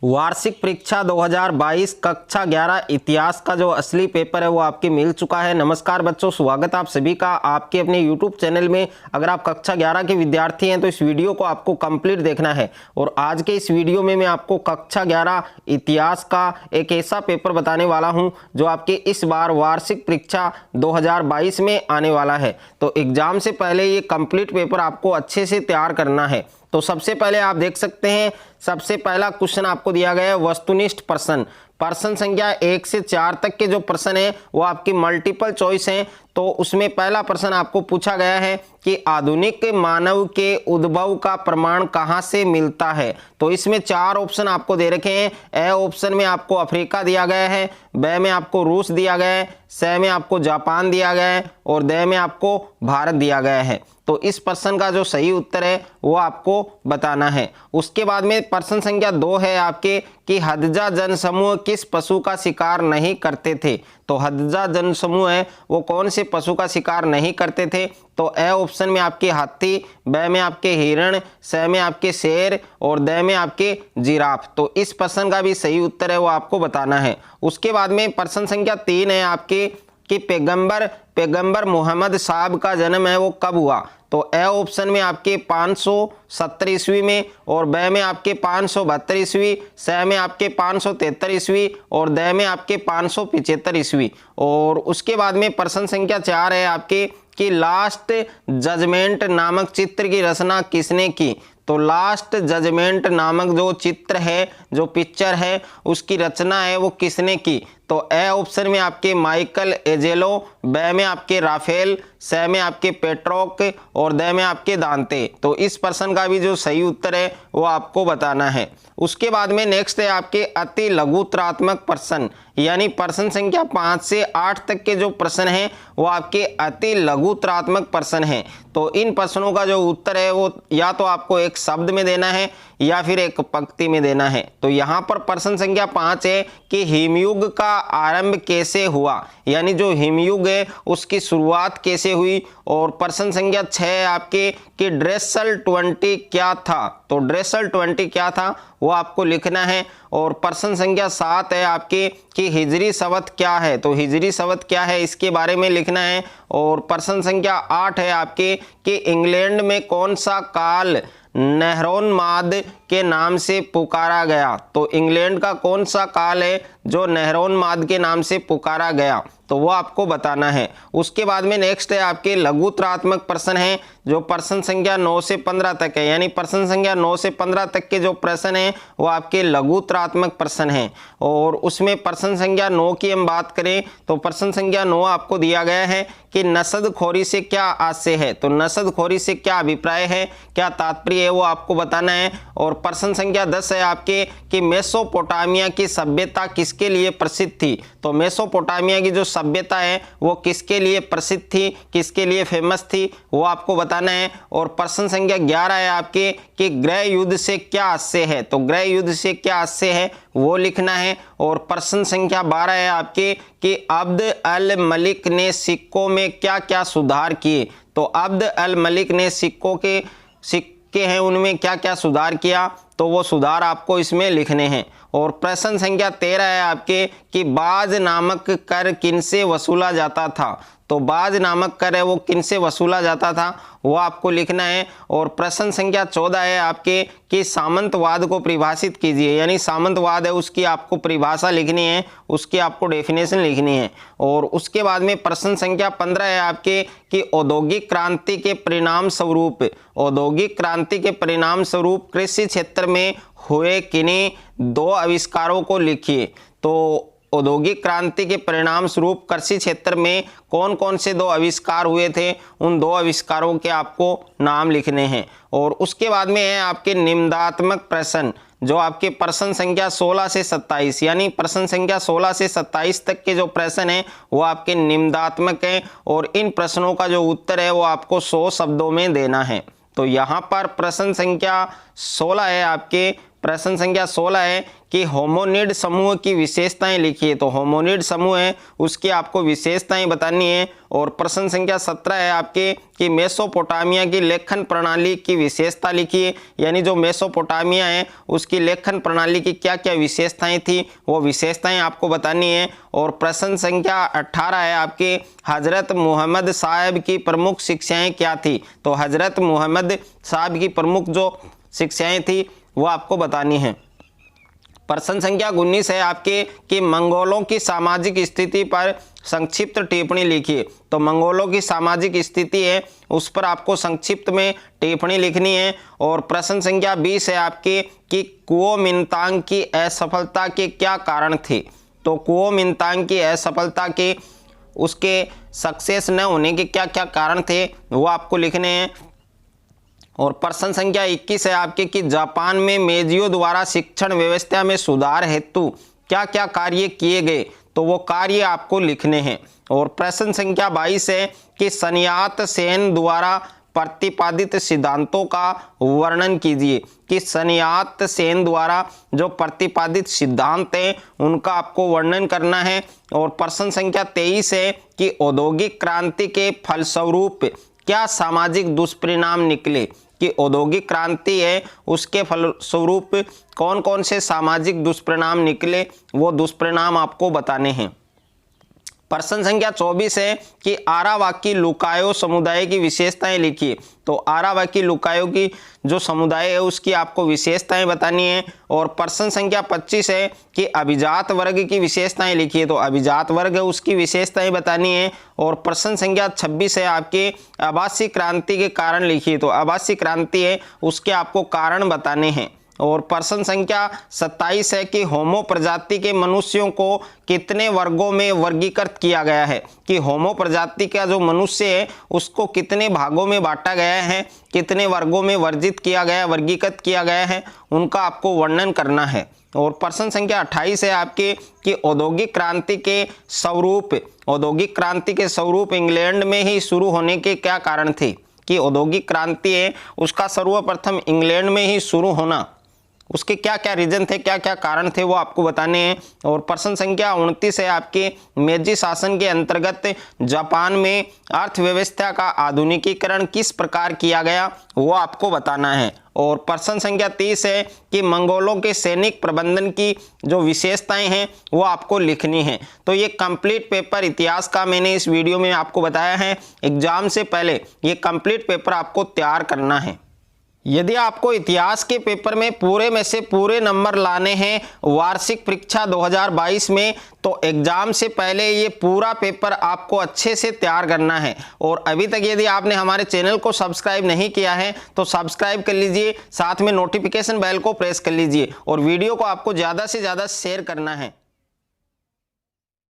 वार्षिक परीक्षा 2022 कक्षा 11 इतिहास का जो असली पेपर है वो आपके मिल चुका है। नमस्कार बच्चों, स्वागत आप सभी का आपके अपने YouTube चैनल में। अगर आप कक्षा 11 के विद्यार्थी हैं तो इस वीडियो को आपको कंप्लीट देखना है। और आज के इस वीडियो में मैं आपको कक्षा 11 इतिहास का एक ऐसा पेपर बताने वाला हूं जो आपके इस बार वार्षिक परीक्षा 2022 में आने वाला है। तो एग्जाम से पहले ये कंप्लीट पेपर आपको अच्छे से तैयार करना है। तो सबसे पहले आप देख सकते हैं, सबसे पहला क्वेश्चन आपको दिया गया है वस्तुनिष्ठ प्रश्न। प्रश्न संख्या 1 से 4 तक के जो प्रश्न है वो आपकी मल्टीपल चॉइस हैं। तो उसमें पहला प्रश्न आपको पूछा गया है कि आधुनिक मानव के उद्भव का प्रमाण कहां से मिलता है। तो इसमें 4 ऑप्शन आपको दे रखे हैं। ए ऑप्शन में आपको अफ्रीका दिया गया है, बी में आपको रूस दिया गया है, सी में आपको जापान दिया गया है और डी में आपको भारत दिया गया है। तो इस प्रश्न का जो सही उत्तर है वो आपको बताना है। उसके बाद में प्रश्न संख्या 2 है आपके कि हदजा जनसमूह किस पशु का शिकार नहीं करते थे। तो हदजा जनसमूह है वो कौन से पशु का शिकार नहीं करते थे। तो ए ऑप्शन में आपके हाथी, बी में आपके हिरण, सी में आपके शेर और डी में आपके जिराफ। तो इस प्रश्न का भी सही उत्तर है वो आपको बताना है। उसके बाद में प्रश्न संख्या 3 है आपके कि पैगंबर मोहम्मद साहब का जन्म है वो कब हुआ। तो ए ऑप्शन में आपके 570 ईस्वी में और बी में आपके 572 ईस्वी, सी में आपके 573 ईस्वी और डी में आपके 575 ईस्वी। और उसके बाद में प्रश्न संख्या 4 है आपके कि लास्ट जजमेंट नामक चित्र की रचना किसने की। तो लास्ट जजमेंट नामक जो चित्र है, जो पिक्चर है, उसकी रचना है वो किसने की। तो ए ऑप्शन में आपके माइकल एंजेलो, बी में आपके राफेल, सी में आपके पेट्रोक और डी में आपके दांते। तो इस प्रश्न का भी जो सही उत्तर है वो आपको बताना है। उसके बाद में नेक्स्ट है आपके अति लघुत्रात्मक प्रश्न, यानी प्रश्न संख्या 5 से 8 तक के जो प्रश्न हैं वो आपके अति लघुत्रात्मक प्रश्न हैं। तो इन प्रश्नों का जो उत्तर है वो या तो आपको एक शब्द में देना है या फिर एक पंक्ति में देना है। तो यहाँ पर प्रश्न संख्या 5 है कि हिमयुग का आरंभ कैसे हुआ, यानी जो हिमयुग है उसकी शुरुआत कैसे हुई। और प्रश्न संख्या 6 है आपके कि ड्रेसल 20 क्या था। तो ड्रेसल 20 क्या था वो आपको लिखना है। और प्रश्न संख्या 7 है आपके कि हिजरी संवत क्या है। तो हिजरी संवत क्या है इसके बारे में लिखना है। और प्रश्न संख्या 8 है आपके कि इंग्लैंड में कौन सा काल नेहरोन्माद के नाम से पुकारा गया। तो इंग्लैंड का कौन सा काल है जो नेहरोन्माद के नाम से पुकारा गया, तो वो आपको बताना है। उसके बाद में नेक्स्ट है आपके लघुत्रात्मक प्रश्न है जो प्रश्न संख्या 9 से 15 तक है, यानी प्रश्न संख्या 9 से 15 तक के जो प्रश्न हैं वो आपके लघुत्रात्मक प्रश्न हैं। और उसमें प्रश्न संख्या 9 की हम बात करें तो प्रश्न संख्या 9 आपको दिया गया है कि नस्लखोरी से क्या आशय है। तो नस्लखोरी से क्या अभिप्राय है, क्या तात्पर्य है वो आपको बताना है। और प्रश्न संख्या 10 है आपके कि मेसोपोटामिया की सभ्यता किसके लिए प्रसिद्ध थी। तो मेसोपोटामिया की जो सभ्यता है वो किसके लिए प्रसिद्ध थी, किसके लिए फेमस थी, वो आपको बताना है। और प्रश्न संख्या 11 है आपके कि गृह युद्ध से क्या आशय है। तो गृह युद्ध से क्या आशय है वो लिखना है। और प्रश्न संख्या 12 है आपके कि अब्द अल मलिक ने सिक्कों में क्या क्या सुधार किए। तो अब्द अल मलिक ने सिक्के हैं उनमें क्या क्या सुधार किया, तो वो सुधार आपको इसमें लिखने हैं। और प्रश्न संख्या 13 है आपके कि बाज नामक कर किनसे वसूला जाता था। तो बाज नामक कर है वो किनसे वसूला जाता था वो आपको लिखना है। और प्रश्न संख्या 14 है आपके कि सामंतवाद को परिभाषित कीजिए, यानी सामंतवाद है उसकी आपको परिभाषा लिखनी है, उसकी आपको डेफिनेशन लिखनी है। और उसके बाद में प्रश्न संख्या 15 है आपके कि औद्योगिक क्रांति के परिणाम स्वरूप, औद्योगिक क्रांति के परिणाम स्वरूप कृषि क्षेत्र में हुए किन्हीं 2 आविष्कारों को लिखिए। तो औद्योगिक क्रांति के परिणाम स्वरूप कृषि क्षेत्र में कौन कौन से 2 आविष्कार हुए थे, उन 2 आविष्कारों के आपको नाम लिखने हैं। और उसके बाद में है आपके निम्नात्मक प्रश्न जो आपके प्रश्न संख्या 16 से 27, यानी प्रश्न संख्या 16 से 27 तक के जो प्रश्न हैं वो आपके निम्नात्मक हैं। और इन प्रश्नों का जो उत्तर है वो आपको 100 शब्दों में देना है। तो यहाँ पर प्रश्न संख्या 16 है आपके प्रश्न संख्या 16 है कि होमोनिड समूह की विशेषताएं लिखिए। तो होमोनिड समूह है उसकी आपको विशेषताएं बतानी है। और प्रश्न संख्या 17 है आपके कि मेसोपोटामिया की लेखन प्रणाली की विशेषता लिखिए, यानी जो मेसोपोटामिया है उसकी लेखन प्रणाली की क्या क्या विशेषताएं थी वो विशेषताएं आपको बतानी है। और प्रश्न संख्या 18 है आपके हजरत मोहम्मद साहब की प्रमुख शिक्षाएं क्या थी। तो हजरत मोहम्मद साहब की प्रमुख जो शिक्षाएं थी वो आपको बतानी है। प्रश्न संख्या 19 है आपके कि मंगोलों की सामाजिक स्थिति पर संक्षिप्त टिप्पणी लिखिए। तो मंगोलों की सामाजिक स्थिति है उस पर आपको संक्षिप्त में टिप्पणी लिखनी है। और प्रश्न संख्या 20 है आपके कि कुओमिंतांग की असफलता के क्या कारण थे। तो कुओमिंतांग की असफलता के उसके सक्सेस न होने के क्या क्या कारण थे वो आपको लिखने हैं। और प्रश्न संख्या 21 है आपके कि जापान में मेजियो द्वारा शिक्षण व्यवस्था में सुधार हेतु क्या क्या कार्य किए गए। तो वो कार्य आपको लिखने हैं। और प्रश्न संख्या 22 है कि सन्यात सेन द्वारा प्रतिपादित सिद्धांतों का वर्णन कीजिए। कि सन्यात सेन द्वारा जो प्रतिपादित सिद्धांत हैं उनका आपको वर्णन करना है। और प्रश्न संख्या 23 है कि औद्योगिक क्रांति के फलस्वरूप क्या सामाजिक दुष्परिणाम निकले। कि औद्योगिक क्रांति है उसके फलस्वरूप कौन कौन से सामाजिक दुष्परिणाम निकले वो दुष्परिणाम आपको बताने हैं। प्रश्न संख्या 24 है कि आरावाकी लुकायो समुदाय की विशेषताएं लिखिए। तो आरावाकी लुकायो की जो समुदाय है उसकी आपको विशेषताएं बतानी है। और प्रश्न संख्या 25 है कि अभिजात वर्ग की विशेषताएं लिखिए। तो अभिजात वर्ग है उसकी विशेषताएं बतानी है। और प्रश्न संख्या 26 है आपके आवासीय क्रांति के कारण लिखिए। तो आवासीय क्रांति है उसके आपको कारण बताने हैं। और प्रश्न संख्या 27 है कि होमो प्रजाति के मनुष्यों को कितने वर्गों में वर्गीकृत किया गया है। कि होमो प्रजाति का जो मनुष्य है उसको कितने भागों में बांटा गया है, कितने वर्गों में वर्गीकृत किया गया है उनका आपको वर्णन करना है। और प्रश्न संख्या 28 है आपके कि औद्योगिक क्रांति के स्वरूप इंग्लैंड में ही शुरू होने के क्या कारण थे। कि औद्योगिक क्रांति है उसका सर्वप्रथम इंग्लैंड में ही शुरू होना उसके क्या क्या रीजन थे, क्या क्या कारण थे वो आपको बताने हैं। और प्रश्न संख्या 29 है आपके मेजी शासन के अंतर्गत जापान में अर्थव्यवस्था का आधुनिकीकरण किस प्रकार किया गया वो आपको बताना है। और प्रश्न संख्या 30 है कि मंगोलों के सैनिक प्रबंधन की जो विशेषताएं हैं वो आपको लिखनी है। तो ये कंप्लीट पेपर इतिहास का मैंने इस वीडियो में आपको बताया है। एग्जाम से पहले ये कंप्लीट पेपर आपको तैयार करना है। यदि आपको इतिहास के पेपर में पूरे में से पूरे नंबर लाने हैं वार्षिक परीक्षा 2022 में तो एग्जाम से पहले ये पूरा पेपर आपको अच्छे से तैयार करना है। और अभी तक यदि आपने हमारे चैनल को सब्सक्राइब नहीं किया है तो सब्सक्राइब कर लीजिए, साथ में नोटिफिकेशन बेल को प्रेस कर लीजिए और वीडियो को आपको ज़्यादा से ज़्यादा शेयर करना है।